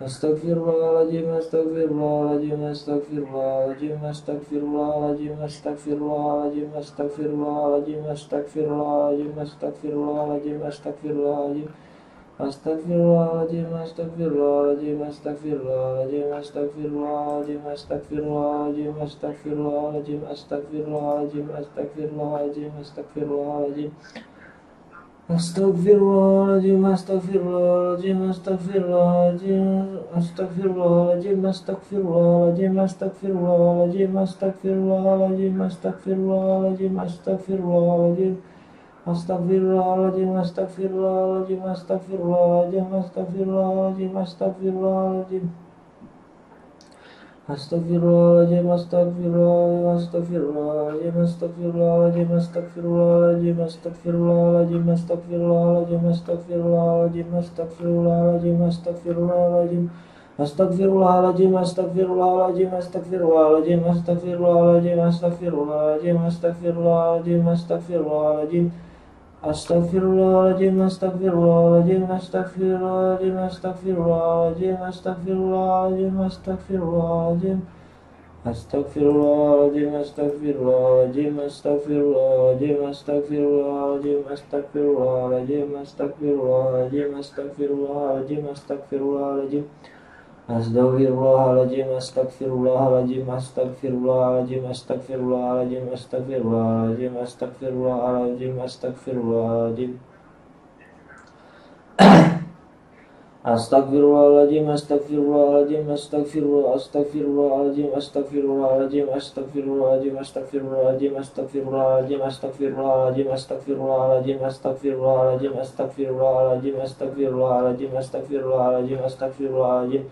Astagfirullahaladzim, astagfirullahaladzim, astagfirullahaladzim, astagfirullahaladzim, astagfirullahaladzim, astagfirullahaladzim, astagfirullahaladzim, astagfirullahaladzim, astagfirullahaladzim, astagfirullahaladzim, astagfirullahaladzim, astagfirullahaladzim, astagfirullahaladzim, astagfirullahaladzim, astagfirullahaladzim, astagfirullahaladzim, astagfirullahaladzim, astagfirullahaladzim. Astagfirullahaladzim, astagfirullahaladzim, astagfirullahaladzim, astagfirullahaladzim, astagfirullahaladzim, astagfirullahaladzim, astagfirullahaladzim, astagfirullahaladzim, astagfirullahaladzim, astagfirullahaladzim, astagfirullahaladzim, astagfirullahaladzim, astagfirullahaladzim, astagfirullahaladzim. Astagfirullahaladzim, astagfirullahaladzim, astagfirullahaladzim, astagfirullahaladzim, astagfirullahaladzim, astagfirullahaladzim, astagfirullahaladzim, astagfirullahaladzim, astagfirullahaladzim, astagfirullahaladzim, astagfirullahaladzim, astagfirullahaladzim, astagfirullahaladzim, astagfirullahaladzim, astagfirullahaladzim, astagfirullahaladzim. Astagfirullahaladzim, astagfirullahaladzim, astagfirullahaladzim, astagfirullahaladzim, astagfirullahaladzim, astagfirullahaladzim, astagfirullahaladzim, astagfirullahaladzim, astagfirullahaladzim, astagfirullahaladzim, astagfirullahaladzim, astagfirullahaladzim, astagfirullahaladzim, astagfirullahaladzim. Astagfirullahaladzim, astagfirullahaladzim, astagfirullahaladzim, astagfirullahaladzim, astagfirullahaladzim, astagfirullahaladzim, astagfirullahaladzim. Astagfirullahaladzim, astagfirullahaladzim, astagfirullahaladzim, astagfirullahaladzim, astagfirullahaladzim, astagfirullahaladzim, astagfirullahaladzim, astagfirullahaladzim, astagfirullahaladzim, astagfirullahaladzim, astagfirullahaladzim, astagfirullahaladzim, astagfirullahaladzim, astagfirullahaladzim.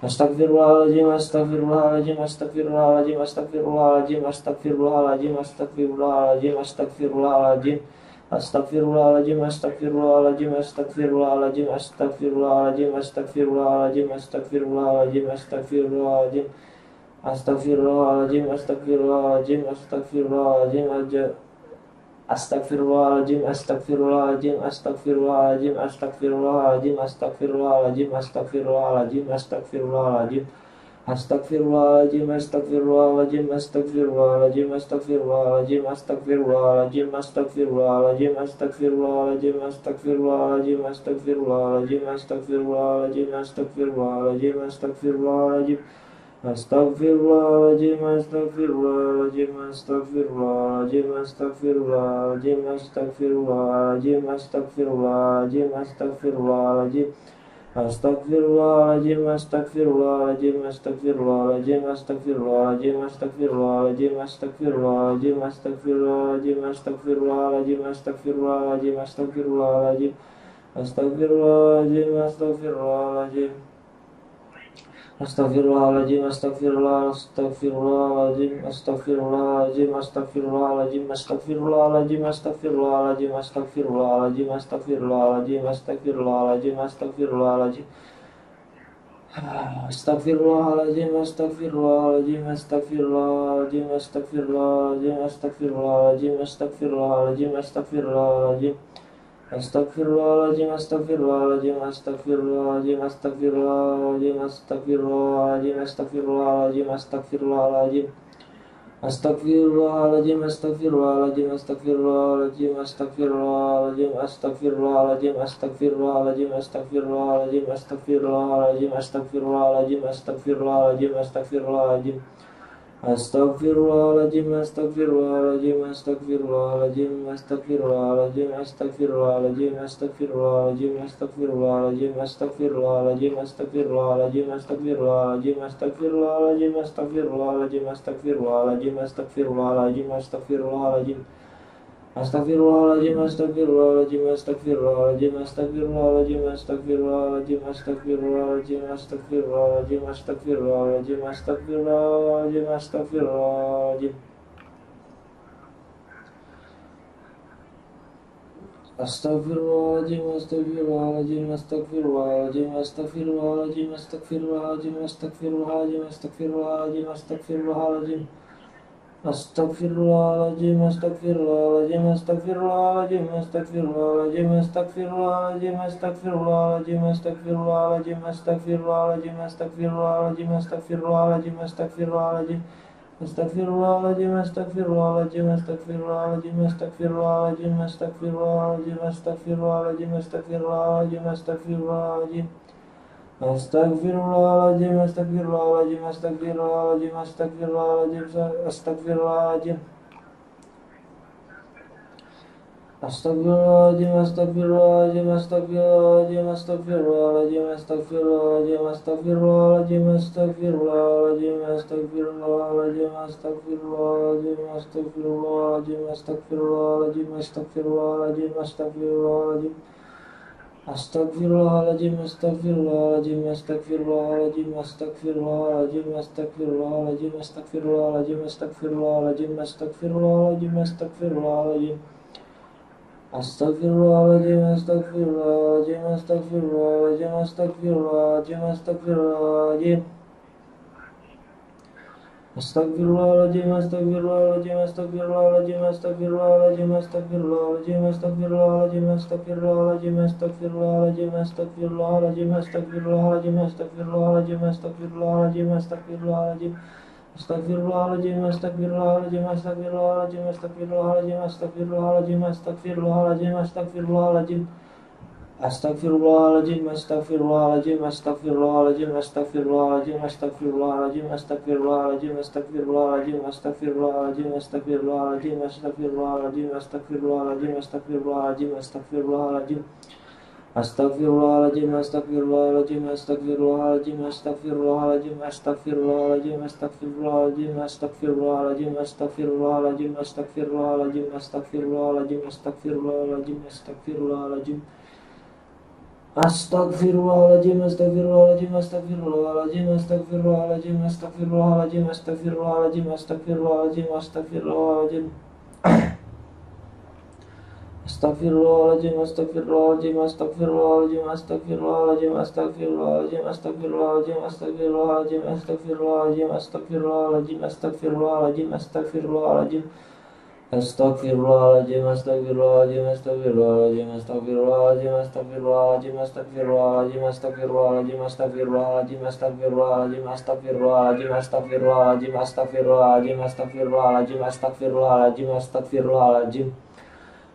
Astagfirullahaladzim, astagfirullahaladzim, astagfirullahaladzim, astagfirullahaladzim, astagfirullahaladzim, astagfirullahaladzim, astagfirullahaladzim. Astagfirullahaladzim, astagfirullahaladzim, astagfirullahaladzim, astagfirullahaladzim, astagfirullahaladzim, astagfirullahaladzim, astagfirullahaladzim, astagfirullahaladzim, astagfirullahaladzim, astagfirullahaladzim, astagfirullahaladzim, astagfirullahaladzim, astagfirullahaladzim, astagfirullahaladzim, astagfirullahaladzim, astagfirullahaladzim, astagfirullahaladzim. Astagfirullahaladzim, astagfirullahaladzim, astagfirullahaladzim, astagfirullahaladzim, astagfirullahaladzim, astagfirullahaladzim, astagfirullahaladzim, astagfirullahaladzim, astagfirullahaladzim, astagfirullahaladzim, astagfirullahaladzim, astagfirullahaladzim. Astagfirullahaladzim, astagfirullahaladzim, astagfirullahaladzim, astagfirullahaladzim, astagfirullahaladzim, astagfirullahaladzim, astagfirullahaladzim. Astagfirullahaladzim, astagfirullahaladzim, astagfirullahaladzim, astagfirullahaladzim, astagfirullahaladzim, astagfirullahaladzim, astagfirullahaladzim, astagfirullahaladzim, astagfirullahaladzim, astagfirullahaladzim, astagfirullahaladzim, astagfirullahaladzim. Astagfirullahaladzim, astagfirullahaladzim, astagfirullahaladzim, astagfirullahaladzim, astagfirullahaladzim, astagfirullahaladzim, astagfirullahaladzim, astagfirullahaladzim, astagfirullahaladzim, astagfirullahaladzim. Astagfirullahaladzim, astagfirullahaladzim, astagfirullahaladzim, astagfirullahaladzim, astagfirullahaladzim, astagfirullahaladzim, astagfirullahaladzim. Astagfirullahaladzim, astagfirullahaladzim, astagfirullahaladzim, astagfirullahaladzim, astagfirullahaladzim, astagfirullahaladzim, astagfirullahaladzim. Astagfirullahaladzim, astagfirullahaladzim, astagfirullahaladzim, astagfirullahaladzim, astagfirullahaladzim, astagfirullahaladzim, astagfirullahaladzim, astagfirullahaladzim, astagfirullahaladzim, astagfirullahaladzim, astagfirullahaladzim. Astagfirullahaladzim, astagfirullahaladzim, astagfirullahaladzim, astagfirullahaladzim, astagfirullahaladzim, astagfirullahaladzim, astagfirullahaladzim, astagfirullahaladzim, astagfirullahaladzim, astagfirullahaladzim, astagfirullahaladzim, astagfirullahaladzim, astagfirullahaladzim, astagfirullahaladzim, astagfirullahaladzim. Astagfirullahaladzim, astagfirullahaladzim, astagfirullahaladzim, astagfirullahaladzim, astagfirullahaladzim, astagfirullahaladzim, astagfirullahaladzim, astagfirullahaladzim, astagfirullahaladzim, astagfirullahaladzim. Astagfirullahaladzim, astagfirullahaladzim, astagfirullahaladzim, astagfirullahaladzim, astagfirullahaladzim, astagfirullahaladzim, astagfirullahaladzim, astagfirullahaladzim. Astagfirullahaladzim, astagfirullahaladzim, astagfirullahaladzim, astagfirullahaladzim, astagfirullahaladzim, astagfirullahaladzim, astagfirullahaladzim, astagfirullahaladzim, astagfirullahaladzim, astagfirullahaladzim, astagfirullahaladzim, astagfirullahaladzim, astagfirullahaladzim, astagfirullahaladzim, astagfirullahaladzim, astagfirullahaladzim, astagfirullahaladzim, astagfirullahaladzim, astagfirullahaladzim. Astagfirullahaladzim, astagfirullahaladzim, astagfirullahaladzim, astagfirullahaladzim, astagfirullahaladzim. Astagfirullahaladzim, astagfirullahaladzim, astagfirullahaladzim, astagfirullahaladzim, astagfirullahaladzim, astagfirullahaladzim, astagfirullahaladzim, astagfirullahaladzim, astagfirullahaladzim, astagfirullahaladzim, astagfirullahaladzim, astagfirullahaladzim, astagfirullahaladzim. Astagfirullahaladzim, astagfirullahaladzim, astagfirullahaladzim, astagfirullahaladzim, astagfirullahaladzim, astagfirullahaladzim, astagfirullahaladzim, astagfirullahaladzim, astagfirullahaladzim. Astagfirullahaladzim, astagfirullahaladzim, astagfirullahaladzim, astagfirullahaladzim, astagfirullahaladzim. Astagfirullahaladzim, astagfirullahaladzim, astagfirullahaladzim, astagfirullahaladzim, astagfirullahaladzim, astagfirullahaladzim, astagfirullahaladzim, astagfirullahaladzim, astagfirullahaladzim, astagfirullahaladzim, astagfirullahaladzim, astagfirullahaladzim, astagfirullahaladzim. Astagfirullahaladzim, astagfirullahaladzim, astagfirullahaladzim, astagfirullahaladzim, astagfirullahaladzim, astagfirullahaladzim, astagfirullahaladzim. Astagfirullahaladzim, astagfirullahaladzim, astagfirullahaladzim, astagfirullahaladzim, astagfirullahaladzim, astagfirullahaladzim, astagfirullahaladzim, astagfirullahaladzim, astagfirullahaladzim, astagfirullahaladzim, astagfirullahaladzim, astagfirullahaladzim, astagfirullahaladzim. Astagfirullahaladzim, astagfirullahaladzim, astagfirullahaladzim, astagfirullahaladzim, astagfirullahaladzim, astagfirullahaladzim, astagfirullahaladzim, astagfirullahaladzim, astagfirullahaladzim, astagfirullahaladzim, astagfirullahaladzim, astagfirullahaladzim. Astagfirullahaladzim, astagfirullahaladzim, astagfirullahaladzim, astagfirullahaladzim, astagfirullahaladzim, astagfirullahaladzim, astagfirullahaladzim, astagfirullahaladzim. Astagfirullahaladzim, astagfirullahaladzim, astagfirullahaladzim, astagfirullahaladzim, astagfirullahaladzim, astagfirullahaladzim, astagfirullahaladzim, astagfirullahaladzim, astagfirullahaladzim, astagfirullahaladzim, astagfirullahaladzim. Astagfirullahaladzim, astagfirullahaladzim, astagfirullahaladzim, astagfirullahaladzim, astagfirullahaladzim, astagfirullahaladzim, astagfirullahaladzim, astagfirullahaladzim, astagfirullahaladzim, astagfirullahaladzim, astagfirullahaladzim, astagfirullahaladzim, astagfirullahaladzim, astagfirullahaladzim, astagfirullahaladzim.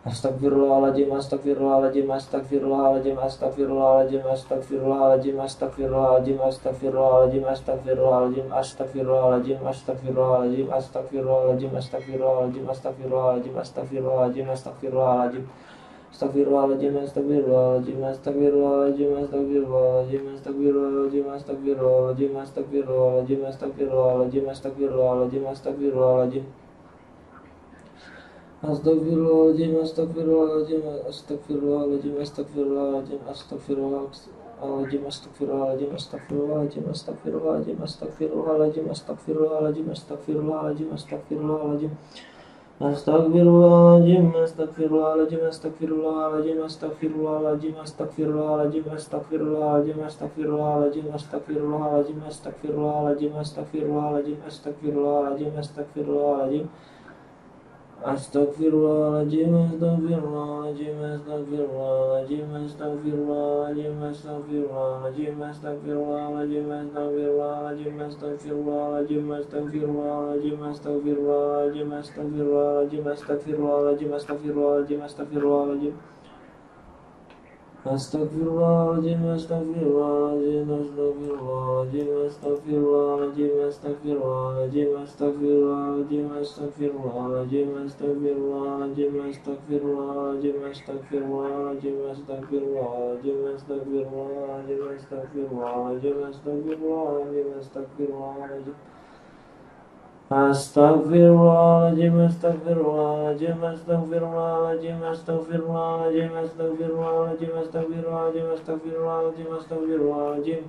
Astagfirullahaladzim, astagfirullahaladzim, astagfirullahaladzim, astagfirullahaladzim, astagfirullahaladzim, astagfirullahaladzim, astagfirullahaladzim, astagfirullahaladzim, astagfirullahaladzim, astagfirullahaladzim, astagfirullahaladzim, astagfirullahaladzim, astagfirullahaladzim, astagfirullahaladzim, astagfirullahaladzim. Astagfirullahaladzim, astagfirullahaladzim, astagfirullahaladzim, astagfirullahaladzim, astagfirullahaladzim, astagfirullahaladzim, astagfirullahaladzim, astagfirullahaladzim, astagfirullahaladzim, astagfirullahaladzim. Astagfirullahaladzim, astagfirullahaladzim, astagfirullahaladzim, astagfirullahaladzim, astagfirullahaladzim, astagfirullahaladzim, astagfirullahaladzim, astagfirullahaladzim, astagfirullahaladzim, astagfirullahaladzim, astagfirullahaladzim, astagfirullahaladzim. Astagfirullahaladzim, astagfirullahaladzim, astagfirullahaladzim, astagfirullahaladzim, astagfirullahaladzim, astagfirullahaladzim, astagfirullahaladzim, astagfirullahaladzim, astagfirullahaladzim, astagfirullahaladzim, astagfirullahaladzim, astagfirullahaladzim. Astagfirullahaladzim, astagfirullahaladzim, astagfirullahaladzim, astagfirullahaladzim, astagfirullahaladzim, astagfirullahaladzim, astagfirullahaladzim, astagfirullahaladzim, astagfirullahaladzim, astagfirullahaladzim, astagfirullahaladzim, astagfirullahaladzim, astagfirullahaladzim, astagfirullahaladzim. Astagfirullahaladzim, astagfirullahaladzim, astagfirullahaladzim, astagfirullahaladzim, astagfirullahaladzim, astagfirullahaladzim, astagfirullahaladzim, astagfirullahaladzim, astagfirullahaladzim, astagfirullahaladzim, astagfirullahaladzim, astagfirullahaladzim, astagfirullahaladzim, astagfirullahaladzim, astagfirullahaladzim. Astagfirullahaladzim, astagfirullahaladzim, astagfirullahaladzim, astagfirullahaladzim, astagfirullahaladzim, astagfirullahaladzim, astagfirullahaladzim, astagfirullahaladzim.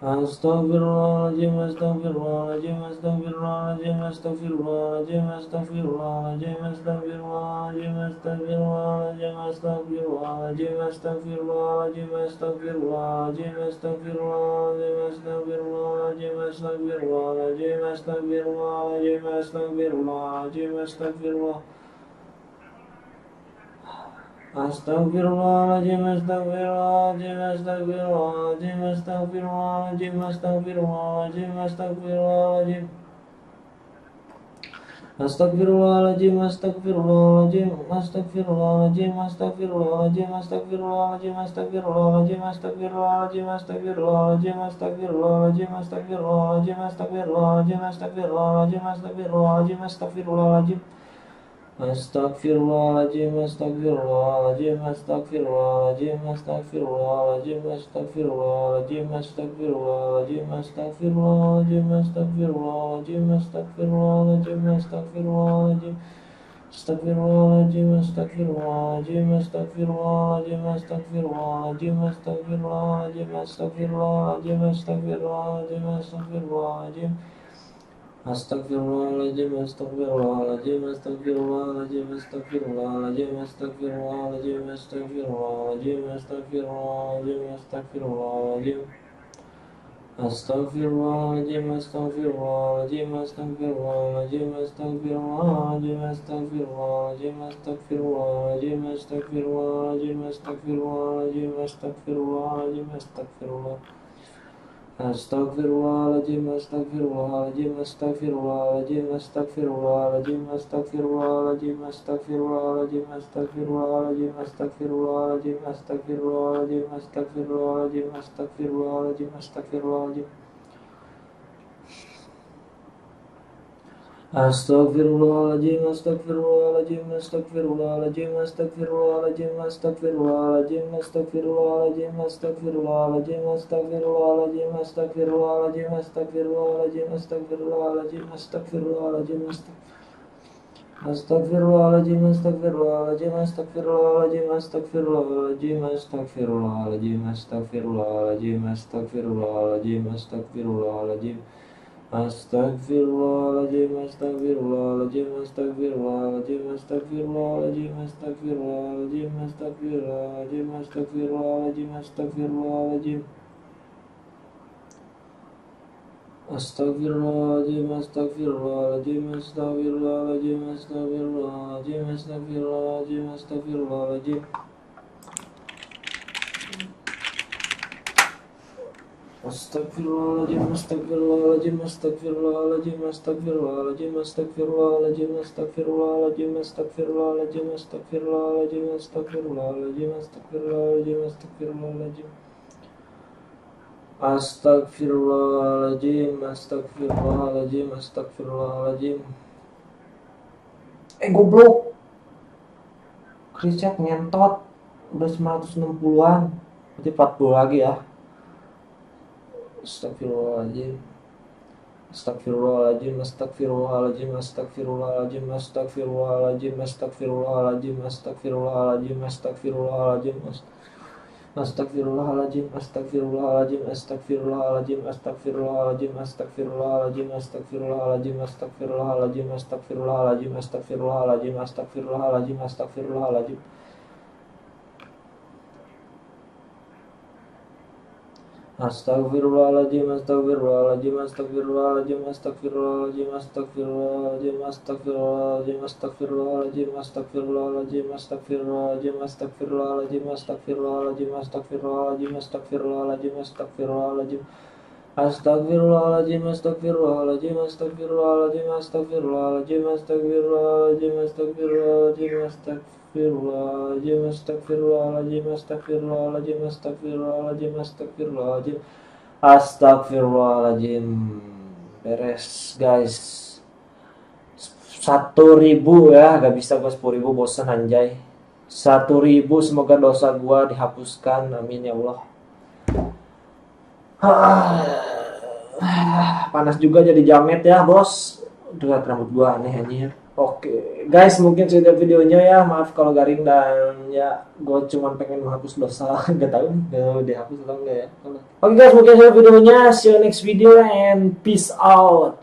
Astagfirullahaladzim, astagfirullahaladzim, astagfirullahaladzim, astagfirullahaladzim, astagfirullahaladzim, astagfirullahaladzim, astagfirullahaladzim, astagfirullahaladzim, astagfirullahaladzim, astagfirullahaladzim, astagfirullahaladzim, astagfirullahaladzim, astagfirullahaladzim, astagfirullahaladzim, astagfirullahaladzim, astagfirullah. Astagfirullahaladzim, astagfirullahaladzim, astagfirullahaladzim, astagfirullahaladzim, astagfirullahaladzim, astagfirullahaladzim. Astagfirullahaladzim, astagfirullahaladzim, astagfirullahaladzim, astagfirullahaladzim, astagfirullahaladzim, astagfirullahaladzim, astagfirullahaladzim, astagfirullahaladzim, astagfirullahaladzim, astagfirullahaladzim, astagfirullahaladzim, astagfirullahaladzim, astagfirullahaladzim, astagfirullahaladzim. Astagfirullahaladzim, astagfirullahaladzim, astagfirullahaladzim, astagfirullahaladzim, astagfirullahaladzim, astagfirullahaladzim, astagfirullahaladzim, astagfirullahaladzim, astagfirullahaladzim, astagfirullahaladzim, astagfirullahaladzim, astagfirullahaladzim, astagfirullahaladzim, astagfirullahaladzim, astagfirullahaladzim, astagfirullahaladzim, astagfirullahaladzim, astagfirullahaladzim. Astagfirullahaladzim, astagfirullahaladzim, astagfirullahaladzim, astagfirullahaladzim, astagfirullahaladzim, astagfirullahaladzim, astagfirullahaladzim, astagfirullahaladzim. Astagfirullahaladzim, astagfirullahaladzim, astagfirullahaladzim, astagfirullahaladzim, astagfirullahaladzim, astagfirullahaladzim, astagfirullahaladzim, astagfirullahaladzim, astagfirullahaladzim, astagfirullah. Astagfirullahaladzim, astagfirullahaladzim, astagfirullahaladzim, astagfirullahaladzim, astagfirullahaladzim, astagfirullahaladzim, astagfirullahaladzim, astagfirullahaladzim, astagfirullahaladzim, astagfirullahaladzim, astagfirullahaladzim, astagfirullahaladzim. Astagfirullahaladzim, astagfirullahaladzim, astagfirullahaladzim, astagfirullahaladzim, astagfirullahaladzim, astagfirullahaladzim, astagfirullahaladzim, astagfirullahaladzim, astagfirullahaladzim, astagfirullahaladzim, astagfirullahaladzim, astagfirullahaladzim, astagfirullahaladzim, astagfirullahaladzim, astagfirullahaladzim, astagfirullahaladzim, astagfirullahaladzim, astagfirullahaladzim, astagfirullahaladzim, astagfirullahaladzim. Astagfirullahaladzim, astagfirullahaladzim, astagfirullahaladzim, astagfirullahaladzim, astagfirullahaladzim, astagfirullahaladzim, astagfirullahaladzim, astagfirullahaladzim. Astagfirullahaladzim, astagfirullahaladzim, astagfirullahaladzim, astagfirullahaladzim, astagfirullahaladzim, astagfirullahaladzim. Astagfirullahaladzim, astagfirullahaladzim, astagfirullahaladzim, astagfirullahaladzim, astagfirullahaladzim, astagfirullahaladzim, astagfirullahaladzim, astagfirullahaladzim, astagfirullahaladzim, astagfirullahaladzim, astagfirullahaladzim. Astagfirullahaladzim, astagfirullahaladzim, astagfirullahaladzim. Goblok. Kriset ngentot. Udah 960-an. Berarti 40 lagi ya. Astagfirullahaladzim, astagfirullahaladzim, astagfirullahaladzim, astagfirullahaladzim, astagfirullahaladzim, astagfirullahaladzim, astagfirullahaladzim, astagfirullahaladzim, astagfirullahaladzim, astagfirullahaladzim, astagfirullahaladzim, astagfirullahaladzim, astagfirullahaladzim, astagfirullahaladzim, astagfirullahaladzim, astagfirullahaladzim, astagfirullahaladzim, astagfirullahaladzim, astagfirullahaladzim. Astagfirullahaladzim, astagfirullahaladzim, astagfirullahaladzim, astagfirullahaladzim, astagfirullahaladzim, astagfirullahaladzim, astagfirullahaladzim, astagfirullahaladzim, astagfirullahaladzim, astagfirullahaladzim, astagfirullahaladzim, astagfirullahaladzim, astagfirullahaladzim, astagfirullahaladzim. Astagfirullahaladzim, astagfirullahaladzim, astagfirullahaladzim, astagfirullahaladzim, astagfirullahaladzim, astagfirullahaladzim, astagfirullahaladzim, astagfirullahaladzim, astagfirullahaladzim, astagfirullahaladzim, astagfirullahaladzim, astagfirullahaladzim. Beres guys. 1.000 ya, gak bisa gua 10.000, bosan anjay. 1.000, semoga dosa gua dihapuskan, amin ya Allah. Panas juga jadi jamet ya bos. Lihat rambut gua aneh anjir. Oke, guys, mungkin sudah videonya ya. Maaf kalau garing dan ya, gue cuma pengen menghapus dosa. Gak tahu nih, udah dihapus atau enggak ya. Oke guys, mungkin sudah videonya. See you next video and peace out.